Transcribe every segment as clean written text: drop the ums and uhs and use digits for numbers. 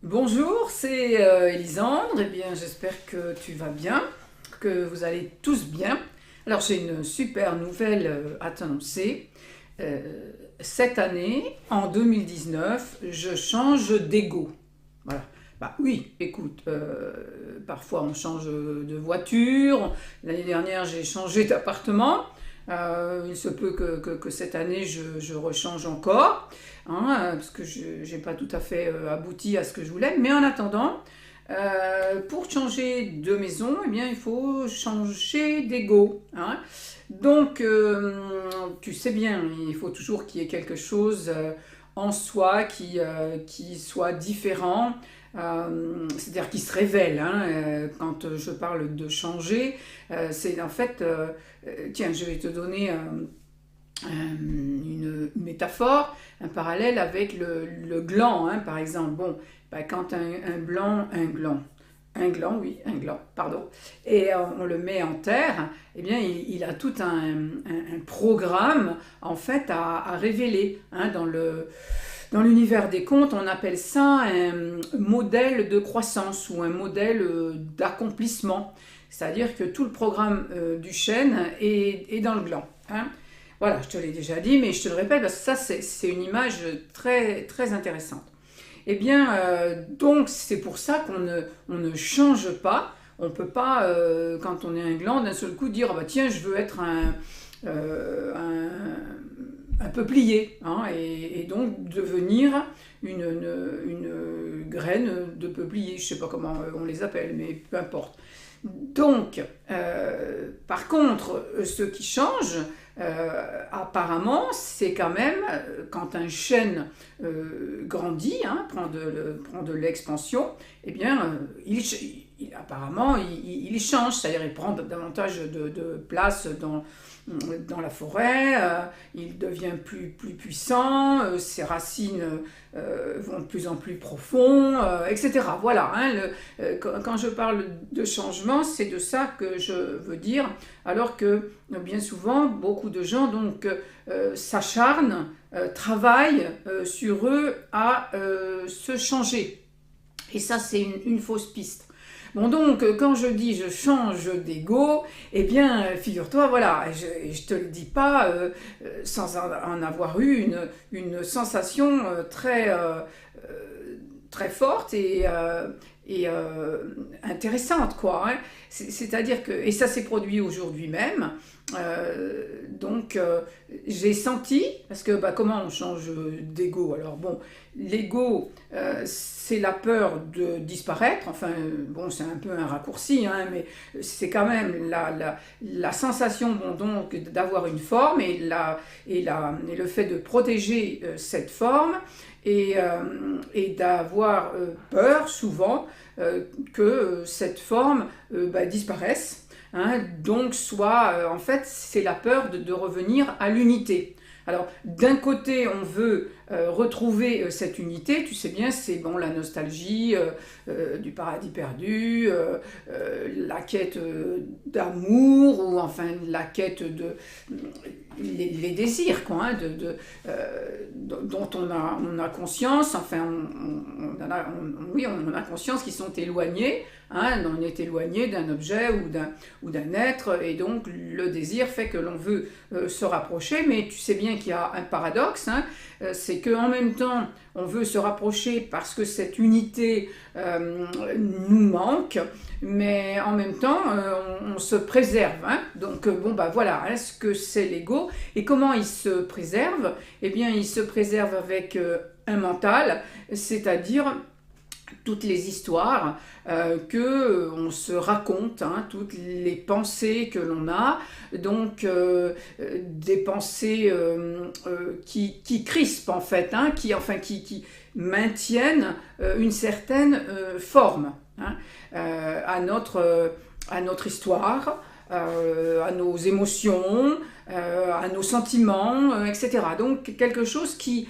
Bonjour, c'est Elisandre. Eh bien, j'espère que tu vas bien, que vous allez tous bien. Alors, j'ai une super nouvelle à t'annoncer. Cette année, en 2019, je change d'ego. Voilà. Bah oui, écoute, parfois on change de voiture. L'année dernière, j'ai changé d'appartement. Il se peut que cette année, je rechange encore, hein, parce que je n'ai pas tout à fait abouti à ce que je voulais. Mais en attendant, pour changer de maison, eh bien, il faut changer d'ego, hein. Donc, tu sais bien, il faut toujours qu'il y ait quelque chose en soi qui soit différent, c'est-à-dire qui se révèle, hein. Quand je parle de changer, c'est en fait, tiens, je vais te donner une métaphore, un parallèle avec le gland, hein, par exemple. Bon, bah, quand un gland, oui, un gland, pardon, et on le met en terre, eh bien, il a tout un programme, en fait, à révéler, hein, dans l'univers des contes, on appelle ça un modèle de croissance ou un modèle d'accomplissement. C'est-à-dire que tout le programme du chêne est dans le gland, hein. Voilà, je te l'ai déjà dit, mais je te le répète parce que ça, c'est une image très, très intéressante. Eh bien, donc, c'est pour ça on ne change pas. On ne peut pas, quand on est un gland, d'un seul coup dire, ah bah, tiens, je veux être un peuplier, hein, et donc devenir une graine de peuplier. Je ne sais pas comment on les appelle, mais peu importe. Donc, par contre, ce qui change, apparemment, c'est quand même quand un chêne grandit, hein, prend de l'expansion, eh bien, apparemment, il change, c'est-à-dire il prend davantage de place dans la forêt, il devient plus puissant, ses racines vont de plus en plus profond, etc. Voilà, hein, quand je parle de changement, c'est de ça que je veux dire, alors que bien souvent, beaucoup de gens donc s'acharnent, travaillent sur eux à se changer. Et ça, c'est une fausse piste. Bon, donc, quand je dis je change d'ego, eh bien, figure-toi, voilà, je te le dis pas sans en avoir eu une sensation très forte et intéressante, quoi, hein. C'est-à-dire que, et ça s'est produit aujourd'hui même, donc j'ai senti, parce que bah, comment on change d'ego? Alors bon, l'ego, c'est la peur de disparaître, enfin bon, c'est un peu un raccourci, hein, mais c'est quand même la sensation, bon, donc d'avoir une forme et le fait de protéger cette forme et d'avoir peur souvent que cette forme bah, disparaisse, hein. Donc soit en fait c'est la peur de revenir à l'unité. Alors d'un côté on veut retrouver cette unité, tu sais bien, c'est bon, la nostalgie du paradis perdu, la quête d'amour, ou enfin la quête de les désirs, quoi, hein, dont on a conscience, enfin oui, on a conscience qu'ils sont éloignés, hein, on est éloigné d'un objet ou d'un être, et donc le désir fait que l'on veut se rapprocher, mais tu sais bien qu'il y a un paradoxe, hein, c'est qu'en même temps on veut se rapprocher parce que cette unité nous manque, mais en même temps on se préserve, hein. Donc bon bah voilà, hein, ce que c'est l'ego et comment il se préserve. Eh bien il se préserve avec un mental, c'est-à-dire toutes les histoires que on se raconte, hein, toutes les pensées que l'on a, donc des pensées qui crispent en fait, hein, qui maintiennent une certaine forme, hein, à notre histoire, à nos émotions, à nos sentiments, etc. Donc quelque chose qui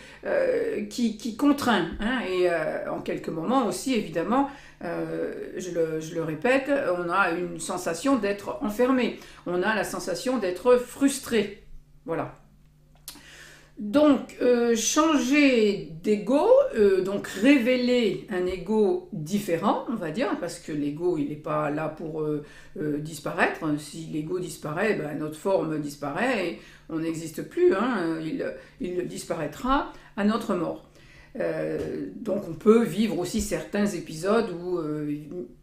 contraint, hein, et en quelques moments aussi, évidemment, je le répète, on a une sensation d'être enfermé, on a la sensation d'être frustré. Voilà. Donc, changer d'ego, donc révéler un ego différent, on va dire, parce que l'ego, il n'est pas là pour disparaître. Si l'ego disparaît, ben, notre forme disparaît et on n'existe plus, hein. Il disparaîtra à notre mort. Donc on peut vivre aussi certains épisodes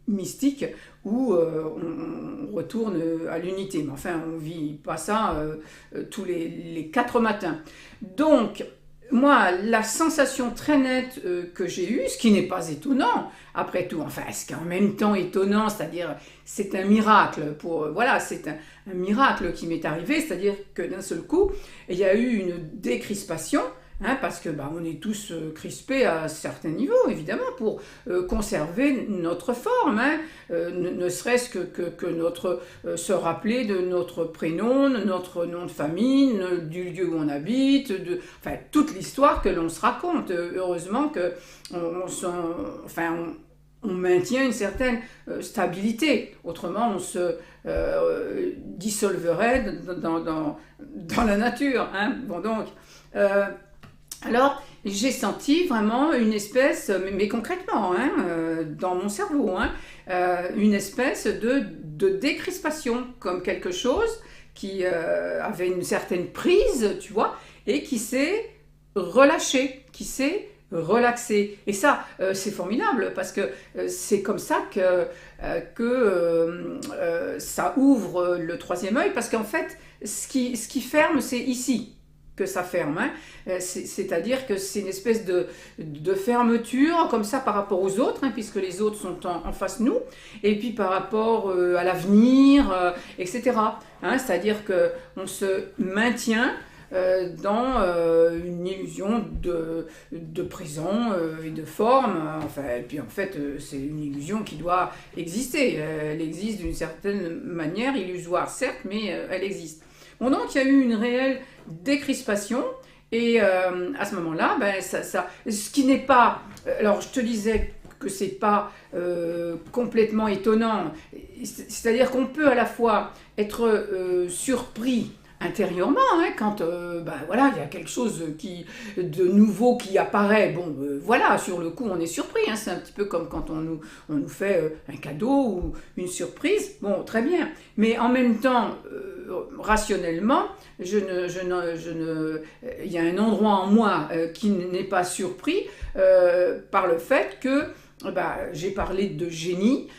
mystiques où on retourne à l'unité. Mais enfin, on ne vit pas ça tous les 4 matins. Donc, moi, la sensation très nette que j'ai eue, ce qui n'est pas étonnant, après tout, enfin, ce qui est en même temps étonnant, c'est-à-dire, c'est un miracle, voilà, c'est un miracle qui m'est arrivé, c'est-à-dire que d'un seul coup, il y a eu une décrispation. Hein, parce que bah, on est tous crispés à certains niveaux, évidemment, pour conserver notre forme, hein, ne serait-ce que notre se rappeler de notre prénom, de notre nom de famille, du lieu où on habite, enfin, toute l'histoire que l'on se raconte. Heureusement que on maintient une certaine stabilité, autrement on se dissolverait dans la nature. Hein. Bon, donc... alors, j'ai senti vraiment une espèce, mais concrètement, hein, dans mon cerveau, hein, une espèce de décrispation, comme quelque chose qui avait une certaine prise, tu vois, et qui s'est relâché, qui s'est relaxé. Et ça, c'est formidable, parce que c'est comme ça que ça ouvre le troisième œil, parce qu'en fait, ce qui ferme, c'est ici que ça ferme, hein. C'est-à-dire que c'est une espèce de fermeture comme ça par rapport aux autres, hein, puisque les autres sont en face de nous, et puis par rapport à l'avenir, etc. Hein, c'est-à-dire qu'on se maintient dans une illusion de présent et de forme, enfin, et puis en fait c'est une illusion qui doit exister, elle existe d'une certaine manière, illusoire certes, mais elle existe. Bon, donc il y a eu une réelle décrispation et à ce moment-là, ben, ce qui n'est pas... Alors je te disais que c'est pas complètement étonnant, c'est-à-dire qu'on peut à la fois être surpris intérieurement, hein, quand ben, voilà, il y a quelque chose de nouveau qui apparaît, bon voilà, sur le coup on est surpris, hein, c'est un petit peu comme quand on nous fait un cadeau ou une surprise, bon très bien, mais en même temps, rationnellement, il y a un endroit en moi qui n'est pas surpris par le fait que bah, j'ai parlé de génie,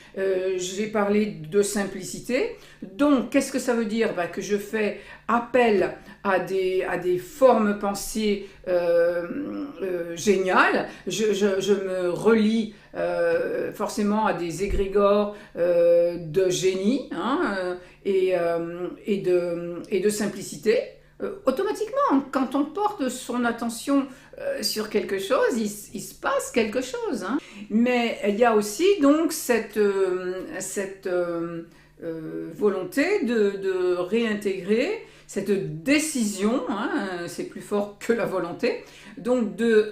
j'ai parlé de simplicité. Donc, qu'est-ce que ça veut dire? Bah, que je fais appel à des formes pensées géniales. Je me relie forcément à des égrégores de génie, hein, et de simplicité. Automatiquement, quand on porte son attention sur quelque chose, il se passe quelque chose. Hein. Mais il y a aussi donc cette volonté de réintégrer, cette décision, hein, c'est plus fort que la volonté, donc de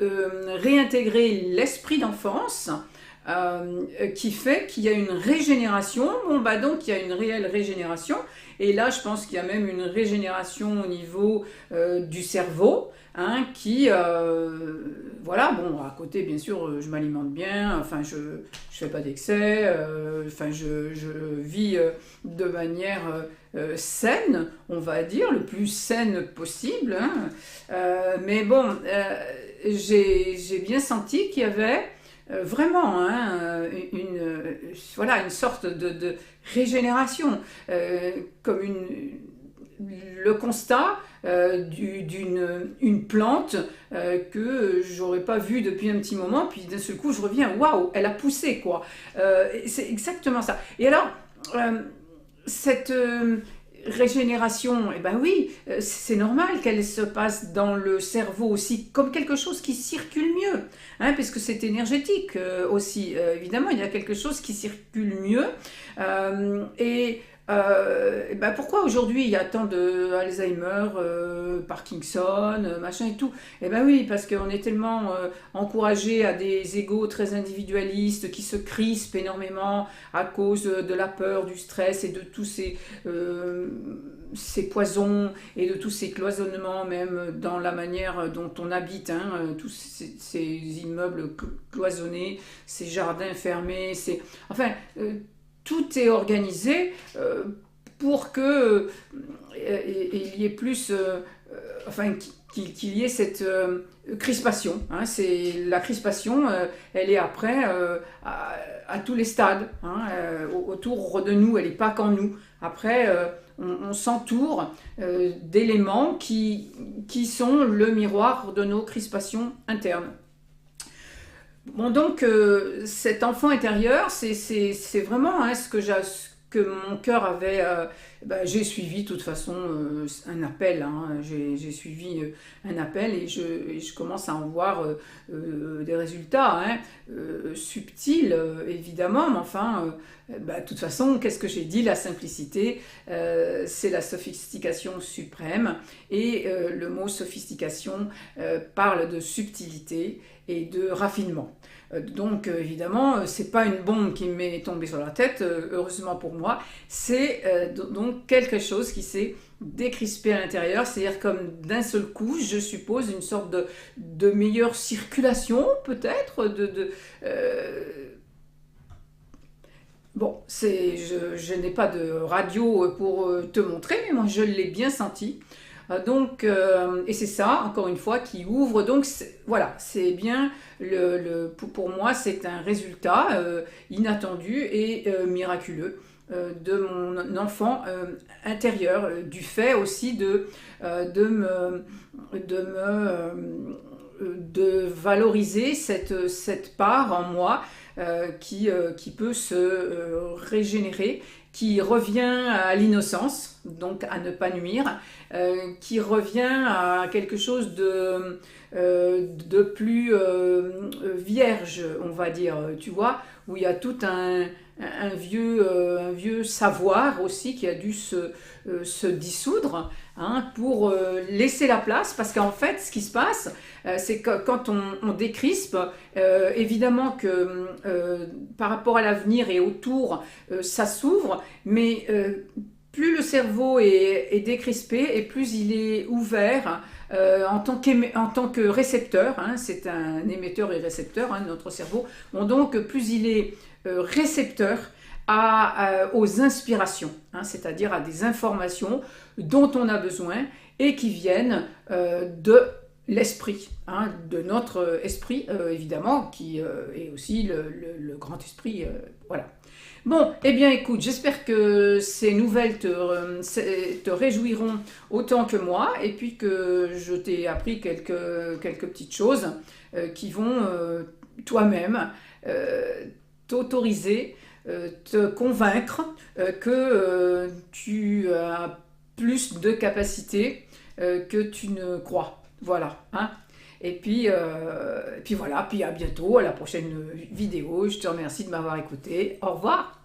réintégrer l'esprit d'enfance, qui fait qu'il y a une régénération. Bon, bah donc il y a une réelle régénération, et là je pense qu'il y a même une régénération au niveau du cerveau, hein, qui, voilà, bon, à côté bien sûr je m'alimente bien, enfin je fais pas d'excès, enfin je vis de manière saine, on va dire, le plus saine possible, hein. Mais bon, j'ai bien senti qu'il y avait vraiment, hein, voilà, une sorte de régénération, comme le constat d'une plante que j'aurais pas vue depuis un petit moment, puis d'un seul coup je reviens, waouh, elle a poussé, quoi. C'est exactement ça. Et alors, cette régénération, eh ben oui, c'est normal qu'elle se passe dans le cerveau aussi, comme quelque chose qui circule mieux, hein, puisque c'est énergétique aussi, évidemment, il y a quelque chose qui circule mieux, et Pourquoi aujourd'hui il y a tant de Alzheimer, Parkinson, machin et tout? Eh ben oui, parce qu'on est tellement encouragé à des égos très individualistes qui se crispent énormément à cause de la peur, du stress et de tous ces poisons et de tous ces cloisonnements, même dans la manière dont on habite, hein, tous ces immeubles cloisonnés, ces jardins fermés, enfin, tout est organisé pour que il y ait plus, enfin, qu'il y ait cette crispation. Hein. La crispation, elle est après à tous les stades, hein, autour de nous, elle n'est pas qu'en nous. Après, on s'entoure d'éléments qui sont le miroir de nos crispations internes. Bon, donc, cet enfant intérieur, c'est vraiment hein, que mon cœur avait. J'ai suivi de toute façon un appel. Hein, j'ai suivi un appel et je commence à en voir des résultats hein, subtils, évidemment, mais enfin. De toute façon, qu'est-ce que j'ai dit? La simplicité, c'est la sophistication suprême. Et le mot sophistication parle de subtilité et de raffinement. Donc évidemment, c'est pas une bombe qui m'est tombée sur la tête, heureusement pour moi, c'est donc quelque chose qui s'est décrispé à l'intérieur, c'est-à-dire comme d'un seul coup, je suppose, une sorte de meilleure circulation peut-être, Bon, je n'ai pas de radio pour te montrer, mais moi je l'ai bien senti. Et c'est ça, encore une fois, qui ouvre. Donc voilà, c'est bien, pour moi, c'est un résultat inattendu et miraculeux de mon enfant intérieur, du fait aussi de valoriser cette part en moi qui peut se régénérer, qui revient à l'innocence, donc à ne pas nuire, qui revient à quelque chose de plus vierge, on va dire, tu vois, où il y a tout un vieux savoir aussi qui a dû se dissoudre hein, pour laisser la place, parce qu'en fait, ce qui se passe, c'est que quand on décrispe, évidemment que par rapport à l'avenir et autour, ça s'ouvre, mais plus le cerveau est décrispé et plus il est ouvert en tant que récepteur, hein, c'est un émetteur et récepteur, hein, notre cerveau, bon, donc plus il est récepteur aux inspirations, hein, c'est-à-dire à des informations dont on a besoin et qui viennent de l'esprit, hein, de notre esprit évidemment, qui est aussi le grand esprit, voilà. Bon, eh bien écoute, j'espère que ces nouvelles te réjouiront autant que moi, et puis que je t'ai appris quelques petites choses qui vont toi-même t'autoriser, te convaincre que tu as plus de capacités que tu ne crois. Voilà, hein. Et puis voilà, puis à bientôt, à la prochaine vidéo. Je te remercie de m'avoir écouté. Au revoir.